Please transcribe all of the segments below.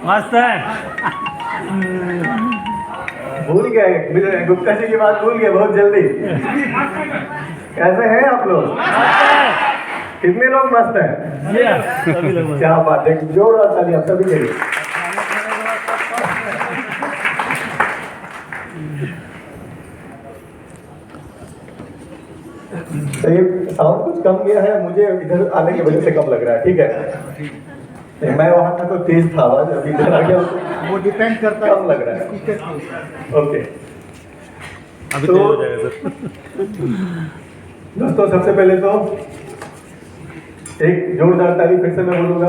मस्त है। भूल गए गुप्ता जी की बात, भूल गए बहुत जल्दी। कैसे हैं आप लोग? कितने लोग मस्त हैं? क्या बात है, जोरदार ताली आप सभी के लिए। साउंड कुछ कम गया है, मुझे इधर आने की वजह से कम लग रहा है, ठीक है। मैं वहां था तो तेज था आवाज, अभी इधर आ गया वो डिपेंड करता है, कम लग रहा है। ओके तो दोस्तों, सबसे पहले तो एक जोरदार ताली फिर से मैं बोलूंगा।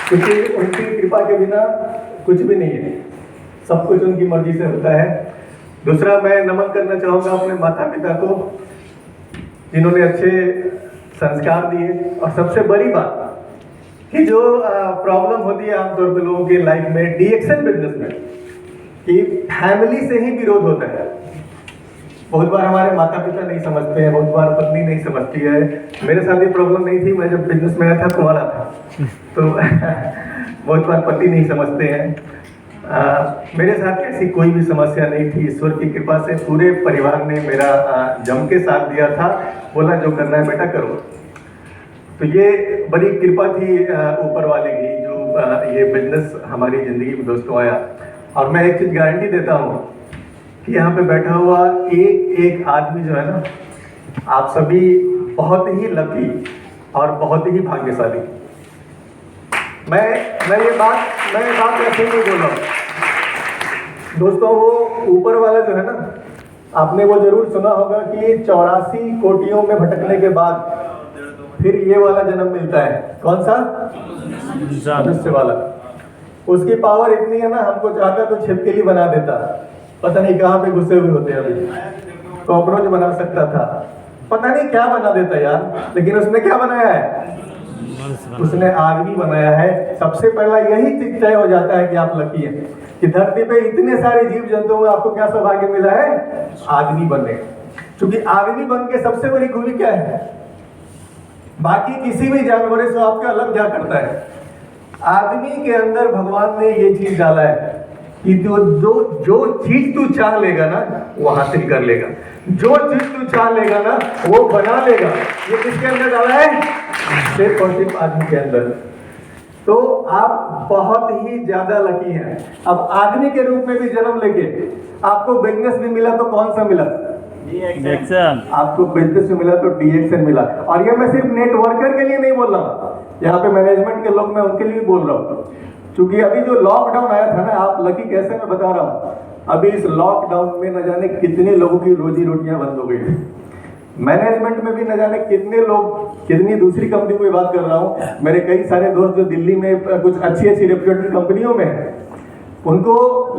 क्योंकि उनकी कृपा के बिना कुछ भी नहीं है, सब कुछ उनकी मर्जी से होता है। दूसरा, मैं नमन करना चाहूंगा अपने माता पिता को, जिन्होंने अच्छे संस्कार दिए। और सबसे बड़ी बात कि जो प्रॉब्लम होती है आमतौर पर लोगों के लाइफ में डीएक्शन बिजनेस में, कि फैमिली से ही विरोध होता है। बहुत बार हमारे माता पिता नहीं समझते हैं, बहुत बार पत्नी नहीं समझती है। मेरे साथ ये प्रॉब्लम नहीं थी, मैं जब बिजनेस में आया था कुंवारा था तो बहुत बार पति नहीं समझते हैं। मेरे साथ ऐसी कोई भी समस्या नहीं थी। ईश्वर की कृपा से पूरे परिवार ने मेरा जम के साथ दिया था, बोला जो करना है बेटा करो। तो ये बड़ी कृपा थी ऊपर वाले की, जो ये बिजनेस हमारी जिंदगी में दोस्तों आया। और मैं एक चीज गारंटी देता हूँ कि यहाँ पे बैठा हुआ एक एक आदमी जो है ना, आप सभी बहुत ही लकी और बहुत ही भाग्यशाली। मैं ये बात ऐसे नहीं बोल रहा हूँ दोस्तों। वो ऊपर वाला जो है ना, आपने वो जरूर सुना होगा कि 84 कोटियों में भटकने के बाद फिर ये वाला जन्म मिलता है। कौन सा? मनुष्य वाला। उसकी पावर इतनी है ना, हमको चाहता तो छिपकली बना देता, पता नहीं कहाँ पे घुसे हुए होते हैं अभी। कॉकरोच बना सकता था, पता नहीं क्या बना देता यार, लेकिन उसने क्या बनाया है? उसने आदमी बनाया है। सबसे पहला यही चीज तय हो जाता है कि आप लकी हैं कि धरती पे इतने सारे जीव जंतुओं में आपको क्या सौभाग्य मिला है? आदमी बनने। क्योंकि आदमी बन के सबसे बड़ी खूबी क्या है? बाकी किसी भी जानवर से आपको अलग क्या करता है? आदमी के अंदर भगवान ने ये चीज डाला है कि जो चीज तू चाह लेगा ना वो हासिल कर लेगा, जो चीज तू चाह लेगा ना वो बना लेगा। ये किसके अंदर डाला है? सिर्फ और सिर्फ आदमी के अंदर। तो आप बहुत ही ज्यादा लकी हैं। अब आदमी के रूप में भी जन्म लेके आपको बिजनेस भी मिला, तो कौन सा मिला? डीएक्शन। आपको बिजनेस में मिला तो डीएक्शन मिला। और ये मैं सिर्फ नेटवर्कर के लिए नहीं बोल रहा, यहाँ पे मैनेजमेंट के लोग मैं उनके लिए बोल रहा हूँ। क्योंकि अभी जो लॉकडाउन आया था ना, आप लकी कैसे मैं बता रहा हूँ, अभी इस लॉकडाउन में न जाने कितने लोगों की रोजी रोटियां बंद हो गई थी। मैनेजमेंट में भी न जाने कितने लोग, कितनी दूसरी कंपनी की बात कर रहा हूँ, मेरे कई सारे दोस्त जो दिल्ली में कुछ अच्छी रेप्यूटेड कंपनियों में है, उनको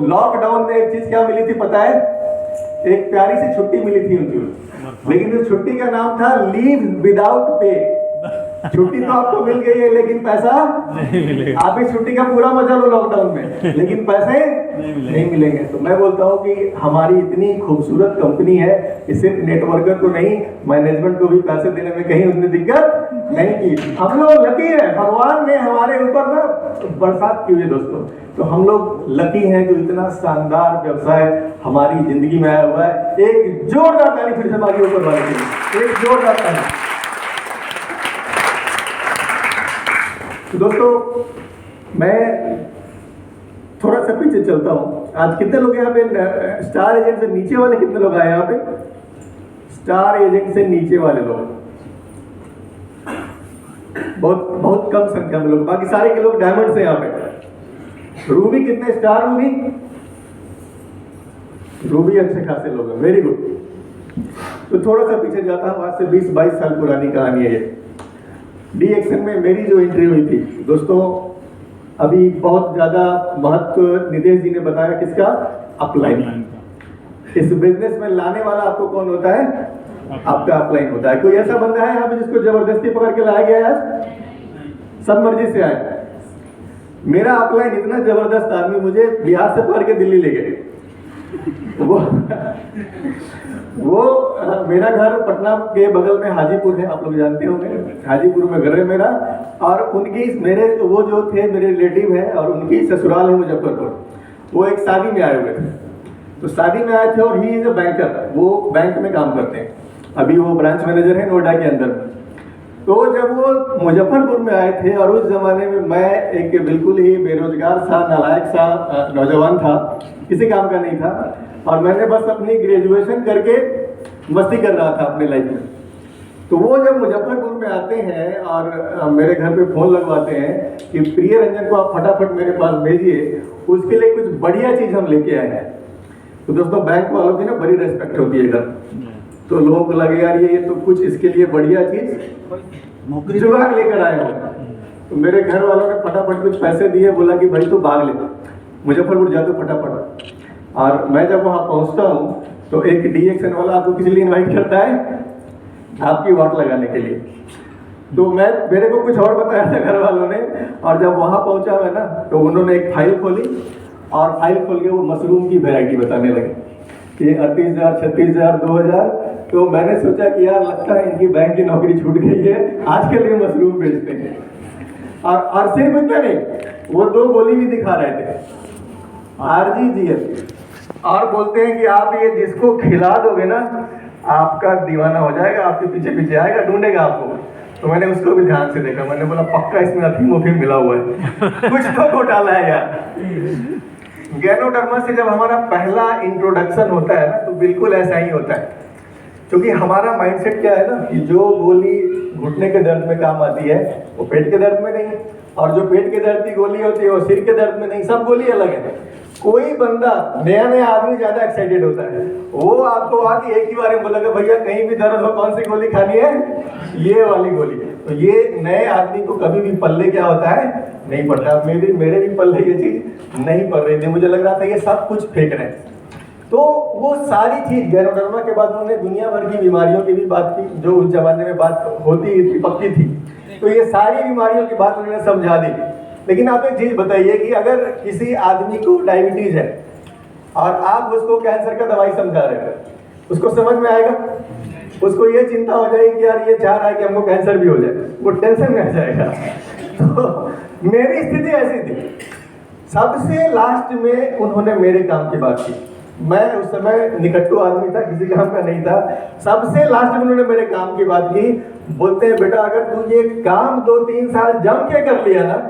लॉकडाउन में एक चीज क्या मिली थी पता है? एक प्यारी सी छुट्टी मिली थी उनको, लेकिन उस छुट्टी का नाम था लीव विदाउट पे। छुट्टी तो आपको मिल गई है लेकिन पैसा नहीं मिलेगा। आप इस छुट्टी का पूरा मजा लो लॉकडाउन में, लेकिन पैसे नहीं मिलेंगे। तो मैं बोलता हूँ कि हमारी इतनी खूबसूरत कंपनी है कि सिर्फ नेटवर्कर को नहीं, मैनेजमेंट को भी पैसे देने में कहीं उसने दिक्कत नहीं की। हम लोग लकी है, भगवान ने हमारे ऊपर ना बरसात की हुई है दोस्तों। तो हम लोग लकी हैं जो इतना शानदार व्यवसाय हमारी जिंदगी में आया हुआ है। एक जोरदार ताली फिर से हमारे ऊपर वाले के लिए, एक जोरदार ताली। तो दोस्तों, मैं थोड़ा सा पीछे चलता हूँ। आज कितने लोग यहाँ पे स्टार एजेंट से नीचे वाले कितने लोग आए यहाँ पे? स्टार एजेंट से नीचे वाले लोग बहुत कम संख्या में लोग, बाकी सारे के लोग डायमंड से यहाँ पे। रूबी कितने स्टार? रूबी अच्छे खासे लोग हैं, वेरी गुड। तो थोड़ा सा पीछे जाता हूँ, आज से 20-22 साल पुरानी कहानी है ये। डीएक्शन में मेरी जो एंट्री हुई थी दोस्तों, अभी बहुत ज्यादा महत्व नितेश जी ने बताया किसका? अपलाइन। इस बिजनेस में लाने वाला आपको कौन होता है? आपका अपलाइन होता है। कोई ऐसा बंदा है यहाँ पे जिसको जबरदस्ती पकड़ के लाया गया है? सब मर्जी से आए। मेरा अपलाइन इतना जबरदस्त आदमी, मुझे बिहार से पकड़ के दिल्ली ले गए। वो वो मेरा घर पटना के बगल में हाजीपुर है, आप लोग जानते होंगे, हाजीपुर में घर है मेरा। और उनकी मेरे वो जो थे मेरे रिलेटिव हैं और उनकी ससुराल है मुजफ्फरपुर। वो एक शादी में आए हुए थे, तो शादी में आए थे और ही इज अ बैंकर, वो बैंक में काम करते हैं, अभी वो ब्रांच मैनेजर है नोएडा के अंदर में। तो जब वो मुजफ्फरपुर में आए थे और उस जमाने में मैं एक बिल्कुल ही बेरोजगार सा नालायक सा नौजवान था, किसी काम का नहीं था, और मैंने बस अपनी ग्रेजुएशन करके मस्ती कर रहा था अपने लाइफ में। तो वो जब मुजफ्फरपुर में आते हैं और मेरे घर पे फोन लगवाते हैं कि प्रिय रंजन को आप फटाफट मेरे पास भेजिए, उसके लिए कुछ बढ़िया चीज़ हम लेके आए हैं। तो दोस्तों बैंक वालों की ना बड़ी रेस्पेक्ट होती है घर, तो लोगों को लगे यार ये तो कुछ इसके लिए बढ़िया चीज़ जुगाड़ लेकर आए हो। तो मेरे घर वालों ने फटाफट कुछ पैसे दिए, बोला कि भाई तू भाग ले, मुजफ्फरपुर जा तो फटाफट। और मैं जब वहाँ पहुँचता हूँ तो एक DXN वाला आपको किसी लिए इन्वाइट करता है आपकी वाट लगाने के लिए। तो मेरे को कुछ और बताया था घर वालों ने, और जब वहाँ पहुँचा मैं ना तो उन्होंने एक फाइल खोली और फाइल खोल के वो मशरूम की वैरायटी बताने लगे, ये 38,000, 36,000, 2,000। तो मैंने सोचा कि यार लगता है इनकी बैंक की नौकरी छूट गई है, आजकल ये मशरूम बेचते हैं। और सिर्फ इतना नहीं, वो 2 गोली भी दिखा रहे थे, RGGL, और बोलते हैं कि आप ये जिसको खिला दोगे ना आपका दीवाना हो जाएगा, आपके पीछे पीछे आएगा, ढूंढेगा आपको। तो मैंने उसको भी ध्यान से देखा, मैंने बोला पक्का इसमें अफीम उफीम मिला हुआ है कुछ तो घोटाला है यार। गैनोडर्मा से जब हमारा पहला इंट्रोडक्शन होता है ना तो बिल्कुल ऐसा ही होता है, क्योंकि हमारा माइंडसेट क्या है ना कि जो गोली घुटने के दर्द में काम आती है वो पेट के दर्द में नहीं, और जो पेट के दर्द की गोली होती है वो सिर के दर्द में नहीं, सब गोली अलग है। कोई बंदा नया आदमी ज्यादा एक्साइटेड होता है, वो आपको आके एक ही बार में बोलेगा भैया कहीं भी दर्द हो कौन सी गोली खानी है, ये वाली गोली। तो ये नए आदमी को कभी भी पल्ले क्या होता है नहीं पड़ता। मेरे भी पल्ले ये चीज नहीं पड़ रही थी, मुझे लग रहा था ये सब कुछ फेंक रहे हैं। तो वो सारी चीज गैनोडर्मा के बाद उन्होंने दुनिया भर की बीमारियों की भी बात की जो उस जमाने में बात होती थी, पक्की थी। तो ये सारी बीमारियों की बात उन्होंने समझा दी। लेकिन आप एक चीज बताइए कि अगर किसी आदमी को डायबिटीज है और आप उसको कैंसर का दवाई समझा रहे हो, उसको समझ में आएगा? उसको ये चिंता हो जाएगी कि यार ये चाह रहा है कि हमको कैंसर भी हो जाए, वो टेंशन में आ जाएगा। तो मेरी स्थिति ऐसी थी, सबसे लास्ट में उन्होंने मेरे काम की बात की। मैं उस समय निकट्टू आदमी था, किसी काम का नहीं था। सबसे लास्ट में उन्होंने मेरे काम की बात की। बोलते हैं बेटा अगर तू ये काम 2-3 साल जम के कर लिया ना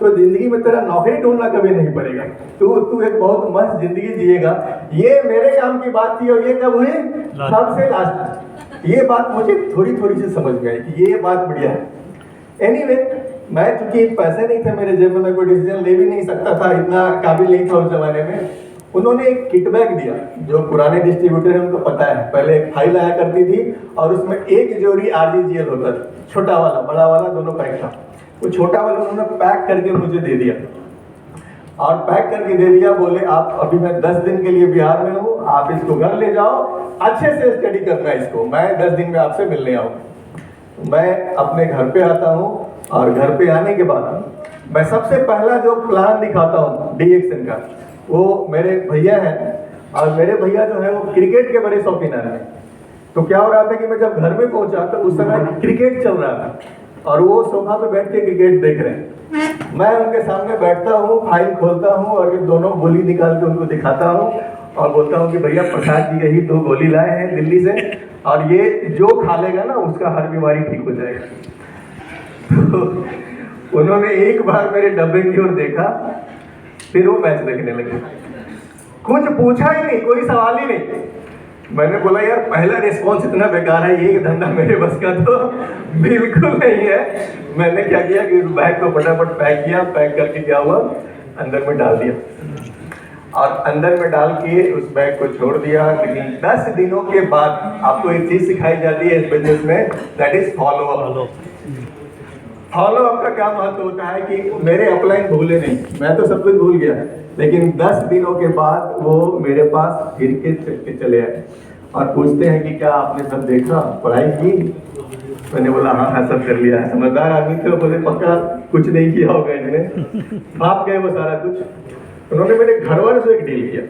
तो जिंदगी में तेरा नौकरी ढूंढना कभी नहीं पड़ेगा, तू एक बहुत मस्त जिंदगी जिएगा। ये मेरे काम की बात थी और ये कब हुई? सबसे लास्ट। ये बात मुझे थोड़ी सी समझ में आई कि ये बात बढ़िया है। एनीवे, मैं चूंकि पैसे नहीं थे मेरे जेब में, मैं कोई डिसीजन ले भी नहीं सकता था, इतना काबिल नहीं था उस जमाने में। उन्होंने एक किट बैग दिया, जो पुराने डिस्ट्रीब्यूटर हैं उनको पता है, पहले एक फाइल आया करती थी और उसमें एक जोड़ी RGGL होता था, छोटा वाला बड़ा वाला दोनों पैक था। वो छोटा वाला उन्होंने पैक करके मुझे दे दिया, और पैक करके दे दिया, बोले आप अभी मैं 10 दिन के लिए बिहार में हूँ, आप इसको घर ले जाओ, अच्छे से स्टडी करना इसको, मैं 10 दिन में आपसे मिलने आऊँगा। मैं अपने घर पे आता हूँ और घर पे आने के बाद मैं सबसे पहला जो प्लान दिखाता हूँ DXN का, वो मेरे भैया हैं, और मेरे भैया जो है वो क्रिकेट के बड़े शौकीन हैं। तो क्या हो रहा था कि मैं जब घर में पहुंचा तो उस समय क्रिकेट चल रहा था और वो सोफा पे बैठ के क्रिकेट देख रहे हैं। मैं उनके सामने बैठता हूँ, फाइल खोलता हूँ और ये दोनों गोली निकाल के उनको दिखाता हूँ और बोलता हूँ कि भैया प्रसाद जी यही 2 गोली लाए हैं दिल्ली से, और ये जो खा लेगा ना उसका हर बीमारी ठीक हो जाएगा। तो उन्होंने एक बार मेरे डब्बे की ओर देखा, फिर वो मैच देखने लगे, कुछ पूछा ही नहीं, कोई सवाल ही नहीं। मैंने बोला यार पहला रिस्पॉन्स इतना बेकार है, ये धंधा मेरे बस का तो बिल्कुल नहीं है। मैंने क्या किया कि उस बैग को फटाफट पैक किया, पैक करके क्या हुआ अंदर में डाल दिया, और अंदर में डाल के उस बैग को छोड़ दिया। लेकिन 10 दिनों के बाद आपको एक चीज सिखाई जाती है इस बिजनेस में, that is follow up. Follow up का क्या महत्व होता है कि मेरे अपलाइन भूले नहीं, मैं तो सब कुछ भूल गया, लेकिन 10 दिनों के बाद वो मेरे पास फिर के चले आए और पूछते हैं कि क्या आपने सब देखा, पढ़ाई की? मैंने बोला हाँ सब कर लिया है। समझदार आदमी थे, बोले पक्का कुछ नहीं किया होगा इसने, भाप गए वो सारा कुछ। उन्होंने मेरे घर वालों से एक डील किया,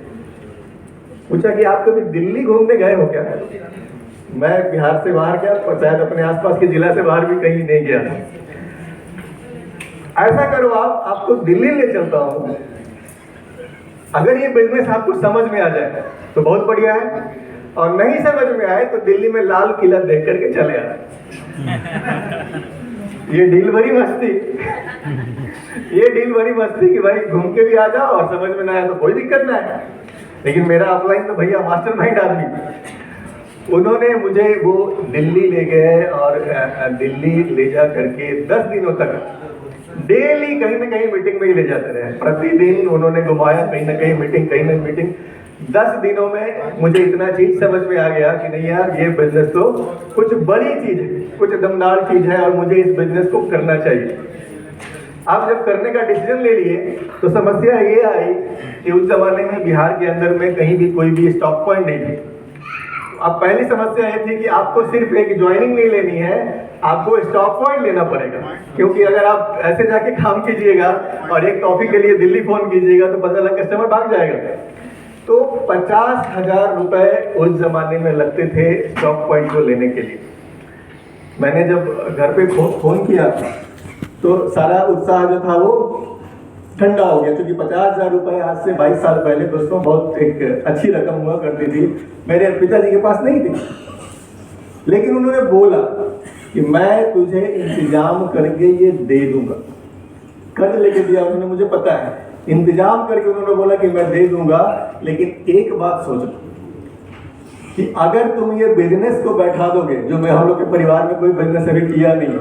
पूछा कि आप कभी दिल्ली घूमने गए हो क्या? मैं बिहार से बाहर गया और शायद अपने आसपास के जिला से बाहर भी कहीं नहीं गया था। ऐसा करो, आप आपको दिल्ली ले चलता हूं, अगर ये बिजनेस आपको समझ में आ जाए तो बहुत बढ़िया है, और नहीं समझ में आए तो दिल्ली में लाल किला देख करके चले आए। ये डील बड़ी मस्ती, ये डील बड़ी मस्ती कि भाई घूम के भी आ जाओ और समझ में ना आए तो कोई दिक्कत ना है। लेकिन मेरा अपलाइन तो भैया मास्टरमाइंड आदमी, उन्होंने मुझे वो दिल्ली ले गए और दिल्ली ले जा करके 10 दिनों तक डेली कहीं ना कहीं मीटिंग में ही ले जाते रहे। प्रतिदिन उन्होंने घुमाया, कहीं ना कहीं मीटिंग, कहीं ना मीटिंग। 10 दिनों में मुझे इतना चीज समझ में आ गया कि नहीं यार, ये बिजनेस तो कुछ बड़ी चीज है, कुछ दमदार चीज है और मुझे इस बिजनेस को करना चाहिए। आप जब करने का डिसीजन ले लिए तो समस्या ये आई कि उस जमाने में बिहार के अंदर में कहीं भी कोई भी स्टॉक पॉइंट नहीं थी। अब पहली समस्या ये थी कि आपको सिर्फ एक ज्वाइनिंग नहीं लेनी है, आपको स्टॉक पॉइंट लेना पड़ेगा। क्योंकि अगर आप ऐसे जाके काम कीजिएगा और एक कॉफी के लिए दिल्ली फोन कीजिएगा तो पता लगा कस्टमर भाग जाएगा। तो 50,000 रुपए उस जमाने में लगते थे स्टॉक पॉइंट को लेने के लिए। मैंने जब घर पे फोन किया तो सारा उत्साह जो था वो ठंडा हो गया, क्योंकि 50,000 रुपए आज से 22 साल पहले दोस्तों बहुत एक अच्छी रकम हुआ करती थी। मेरे पिताजी के पास नहीं थी, लेकिन उन्होंने बोला कि मैं तुझे इंतजाम करके ये दे दूंगा। कर्ज लेके दिया उन्होंने, मुझे पता है, इंतजाम करके उन्होंने बोला कि मैं दे दूंगा, लेकिन एक बात सोचो कि अगर तुम ये बिजनेस को बैठा दोगे, जो मैं हम लोग के परिवार में कोई बिजनेस अभी किया नहीं है,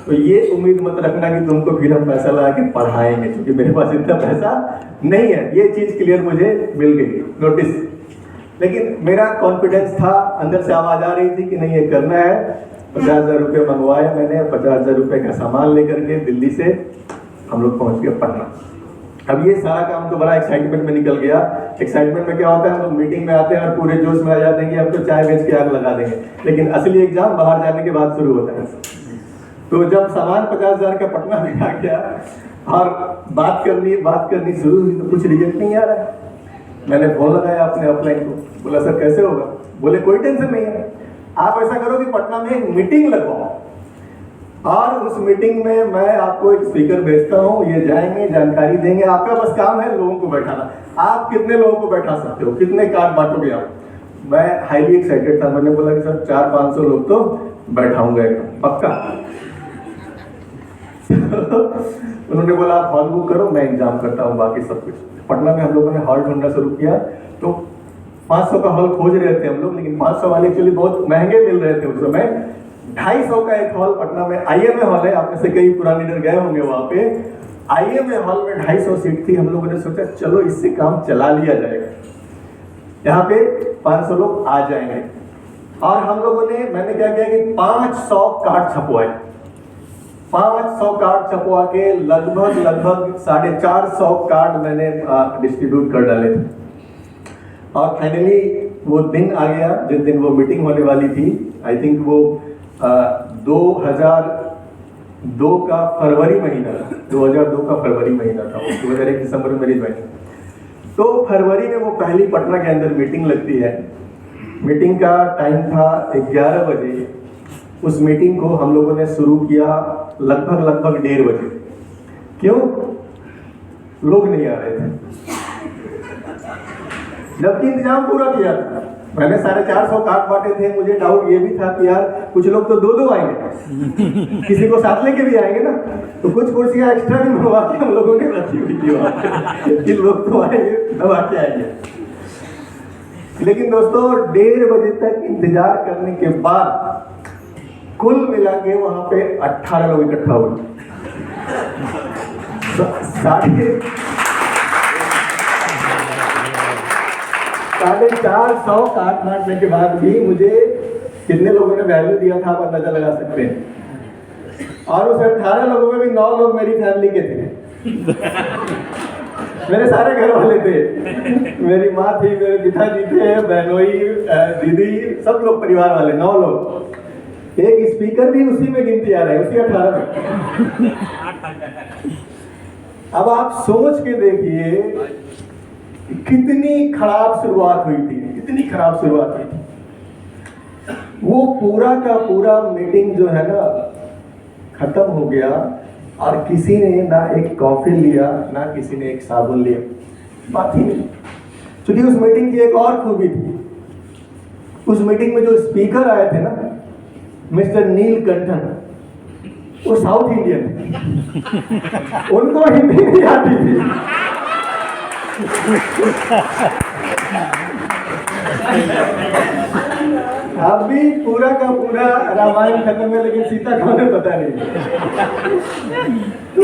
तो ये उम्मीद मत रखना कि तुमको फिर हम पैसा लगा के पढ़ाएंगे, क्योंकि मेरे पास इतना पैसा नहीं है। ये चीज क्लियर मुझे मिल गई, नोटिस। लेकिन मेरा कॉन्फिडेंस था, अंदर से आवाज आ रही थी कि नहीं ये करना है। 50,000 रुपये मंगवाया मैंने, 50,000 रुपये का सामान लेकर के दिल्ली से हम लोग पहुंच गए पटना। अब ये सारा काम तो बड़ा एक्साइटमेंट में निकल गया। एक्साइटमेंट में क्या होता है, हम लोग मीटिंग में आते हैं और पूरे जोश में आ जाते हैं कि अब तो चाय बेच के आग लगा देंगे, लेकिन असली एग्जाम बाहर जाने के बाद शुरू होता है। तो जब सामान 50,000 का पटना में आ गया और बात करनी शुरू हुई तो कुछ रिजल्ट नहीं आ रहा है। मैंने फोन लगाया अपने अपलाइन को, बोला सर कैसे होगा? बोले कोई टेंशन नहीं है, आप ऐसा करो कि पटना में एक मीटिंग लगवाओ और उस मीटिंग में मैं आपको एक स्पीकर भेजता हूँ, ये जाएंगे, जानकारी देंगे, आपका बस काम है लोगों को बैठाना। आप कितने लोगों को बैठा सकते हो, कितने कार्ड बांटोगे आप? मैं हाईली एक्साइटेड था, मैंने बोला कि सर 400-500 लोग तो बैठाऊंगा एकदम पक्का। उन्होंने बोला आप हॉल बुक करो, मैं इंतजाम करता हूँ बाकी सब कुछ। पटना में हम लोगों ने हॉल ढूंढना शुरू किया, तो 500 का हॉल खोज रहे थे हम लोग, लेकिन 500 वाले एक्चुअली बहुत महंगे मिल रहे थे उस समय। 250 का एक हॉल पटना में IMA हॉल है, आप में से कई पुराने लीडर गए होंगे वहां पे। IMA हॉल में 250 सीट थी। हम लोगों ने सोचा चलो इससे काम चला लिया जाएगा, यहाँ पे 500 लोग आ जाएंगे। और हम लोगों ने, मैंने क्या किया कि 500 कार्ड छपवाए। 500 कार्ड छपवा के लगभग 450 कार्ड मैंने डिस्ट्रीब्यूट कर डाले थे। और फाइनली वो दिन आ गया जिस दिन वो मीटिंग होने वाली थी। आई थिंक वो 2002 का फरवरी महीना था, 2002 का फरवरी महीना था, 2001 दिसंबर में मेरी ज्वाइनिंग। तो फरवरी में वो पहली पटना के अंदर मीटिंग लगती है। मीटिंग का टाइम था 11 बजे। उस मीटिंग को हम लोगों ने शुरू किया लगभग 1:30 बजे। क्यों? लोग नहीं आ रहे थे, जबकि इंतजाम पूरा किया था। मैंने 450 कार्ड बांटे थे। मुझे डाउट ये भी था कि यार कुछ लोग तो 2-2 आएंगे, किसी को साथ लेके भी आएंगे ना, तो कुछ कुर्सियां एक्स्ट्रा भी मंगवा के हम लोगों ने रखी हुई थी वहां पे कि लोग तो आएंगे, दबा के आएंगे। लेकिन दोस्तों 1:30 बजे तक इंतजार करने के बाद कुल मिला के वहां पे 18 लोग इकट्ठा हुए। 450 कार्ड बांटने के बाद भी मुझे कितने लोगों ने वैल्यू दिया था आप अंदाजा लगा सकते हैं। और उस 18 लोगों में भी 9 लोग मेरी फैमिली के थे। मेरे सारे घर वाले थे, मेरी माँ थी, मेरे पिताजी थे, बहनोई, दीदी, सब लोग परिवार वाले 9 लोग। एक स्पीकर भी उसी में गिनती आ रहा है, उसी 18 में। अब आप सोच के देखिए कितनी खराब शुरुआत हुई थी, कितनी खराब शुरुआत हुई थी। वो पूरा का पूरा मीटिंग जो है ना खत्म हो गया और किसी ने ना एक कॉफी लिया ना किसी ने एक साबुन लिया, बात ही नहीं। क्योंकि उस मीटिंग की एक और खूबी थी, उस मीटिंग में जो स्पीकर आए थे ना मिस्टर नीलकंठन, वो साउथ इंडियन थे, उनको हिंदी नहीं आती थी। अभी पूरा का पूरा रामायण खत्म है लेकिन सीता कौन है पता नहीं। तो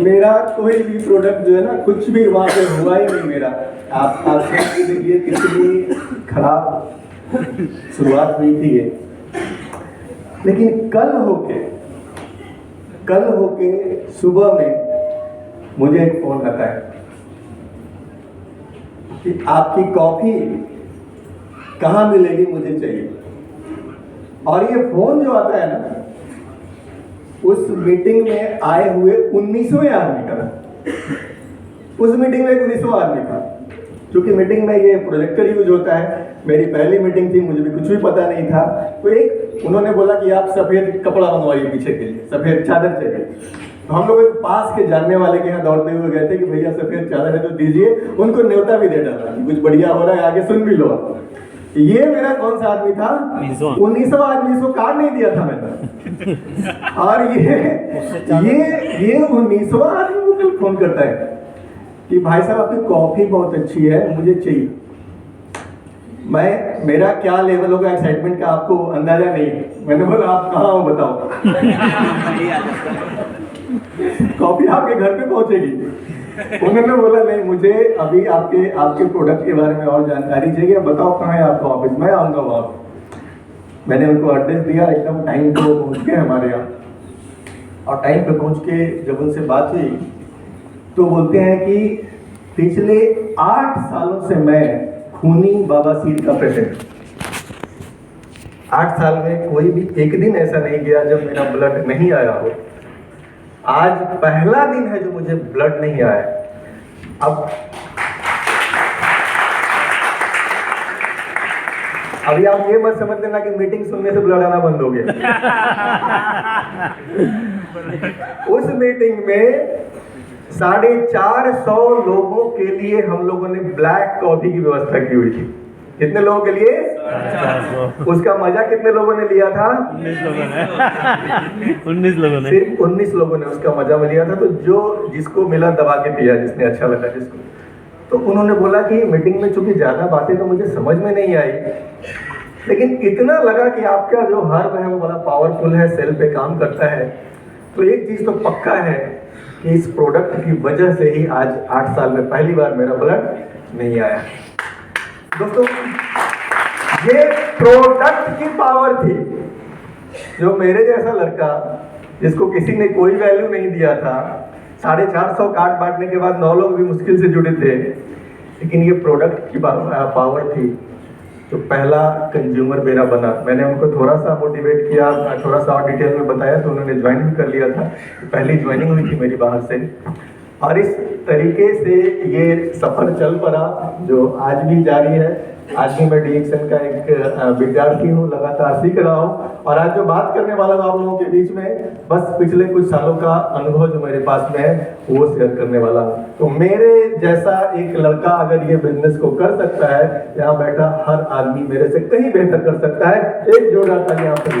मेरा कोई भी प्रोडक्ट जो है ना कुछ भी वहां पे हुआ ही नहीं मेरा। आप सोच के देखिए कितनी खराब शुरुआत हुई थी ये। लेकिन कल होके सुबह में मुझे एक फोन आता है कि आपकी कॉफी कहाँ मिलेगी, मुझे चाहिए। और ये फोन जो आता है ना उस मीटिंग में आए हुए 19वें आदमी का, उस मीटिंग में 19वां आदमी था। क्योंकि मीटिंग में ये प्रोजेक्टर यूज होता है, मेरी पहली मीटिंग थी, मुझे भी कुछ भी पता नहीं था। तो एक उन्होंने बोला कि आप सफेद कपड़ा मंगवाइए पीछे के लिए, सफेद चादर चाहिए। तो हम लोग एक पास के जानने वाले के यहाँ दौड़ते हुए गए थे कि भैया सफेद चादर है तो दीजिए। उनको न्योता भी दे डाला कि कुछ बढ़िया हो रहा है, आगे सुन भी लो। ये मेरा कौन सा आदमी था? 19वां आदमी। इसको कार्ड नहीं दिया था मैंने। और ये 19वां आदमी मुझे फोन करता है कि भाई साहब आपकी कॉफी बहुत अच्छी है, मुझे चाहिए। मेरा क्या लेवल होगा एक्साइटमेंट का आपको अंदाजा नहीं है। मैंने बोला आप कहाँ हो बताओ। कॉफी आपके घर पे पहुंचेगी। उन्होंने बोला नहीं, मुझे अभी आपके प्रोडक्ट के बारे में और जानकारी चाहिए, बताओ कहाँ है आपका ऑफिस, मैं आऊंगा वहां। मैंने उनको एड्रेस दिया, एकदम टाइम पे पहुंच गए हमारे यहाँ। और टाइम पे पहुंच के जब उनसे बात हुई तो बोलते हैं कि पिछले 8 सालों से मैं खूनी बवासीर का पेशेंट। 8 साल में कोई भी एक दिन ऐसा नहीं गया जब मेरा ब्लड नहीं आया हो। आज पहला दिन है जो मुझे ब्लड नहीं आया। अब अभी आप ये मत समझ लेना कि मीटिंग सुनने से ब्लड आना बंद हो गया। उस मीटिंग में 450 लोगों के लिए हम लोगों ने ब्लैक कॉफी की व्यवस्था की हुई थी। कितने लोगों के लिए? 450। उसका मजा कितने लोगों ने लिया था? 19 लोगों ने। 19 लोगों ने, सिर्फ 19 लोगों ने उसका मजा लिया था। तो जिसको मिला दबा के पिया, जिसने अच्छा लगा जिसको। तो उन्होंने बोला कि मीटिंग में चूंकि ज्यादा बातें तो मुझे समझ में नहीं आई, लेकिन इतना लगा कि आपका जो हर्ब है वो बड़ा पावरफुल है, सेल पे काम करता है। तो एक चीज तो पक्का है कि इस प्रोडक्ट की वजह से ही आज 8 साल में पहली बार मेरा ब्लड नहीं आया। दोस्तों, ये प्रोडक्ट की पावर थी। जो मेरे जैसा लड़का जिसको किसी ने कोई वैल्यू नहीं दिया था, 450 कार्ड बांटने के बाद 9 लोग भी मुश्किल से जुड़े थे, लेकिन ये प्रोडक्ट की पावर थी। तो पहला कंज्यूमर मेरा बना। मैंने उनको थोड़ा सा मोटिवेट किया, थोड़ा सा और डिटेल में बताया, तो उन्होंने ज्वाइन भी कर लिया था। पहली ज्वाइनिंग हुई थी मेरी बाहर से। और इस तरीके से ये सफर चल पड़ा जो आज भी जारी है। आज भी मैं डीएक्सन का एक विद्यार्थी हूँ, लगातार सीख रहा हूँ। और आज जो बात करने वाला हूँ आप लोगों के बीच में, बस पिछले कुछ सालों का अनुभव जो मेरे पास में है वो शेयर करने वाला हूँ। तो मेरे जैसा एक लड़का अगर ये बिजनेस को कर सकता है, यहाँ बैठा हर आदमी मेरे से कहीं बेहतर कर सकता है। एक जोरदार ताली यहाँ पर।